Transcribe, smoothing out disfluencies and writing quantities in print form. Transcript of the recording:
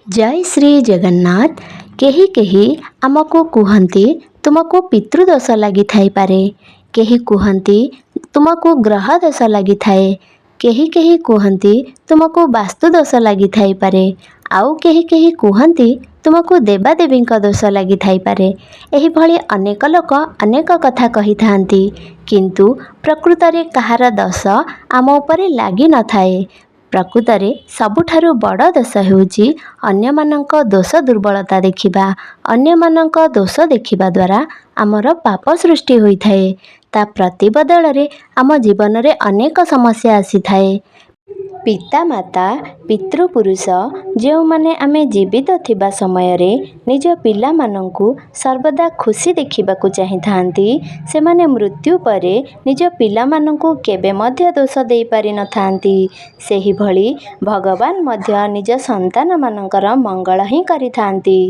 जय श्री जगन्नाथ। केही केही आमको कहती तुमको पितृदोष लगी थाई पारे, केही कहती तुमको ग्रह दोष लगी थाए, केही केही कहती तुमको वास्तु दोष लगी थाई पारे, आउ केही केही कहती तुमको देवादेवी दोष लगी थाई पारे। एही भली अनेक लोक अनेक कथा कही थांती, किंतु प्रकृत रे कहार दोष आम उपरे लागी न थाए। प्रकृत रे सबुठारु बड़ दोष हेउची अन्यमानंक दोष दुर्बलता देखिबा। अन्यमानंक दोष देखिबा द्वारा आमर पाप सृष्टि होइथाए। ता प्रतिबदल रे आम जीवन रे अनेक समस्या आसी थाए। पिता माता पितृपुरुष जो माने आमे जीवित थिबा समय रे निज पिला मानंकु सर्वदा खुशी देखिबाकू चाहि थांती, से माने मृत्यु परे निज पिला मानंकु केबे मध्य दोष देई पारि न थांती। सेही भली भगवान मध्य निज संतान मानंकर मंगल ही करि थांती।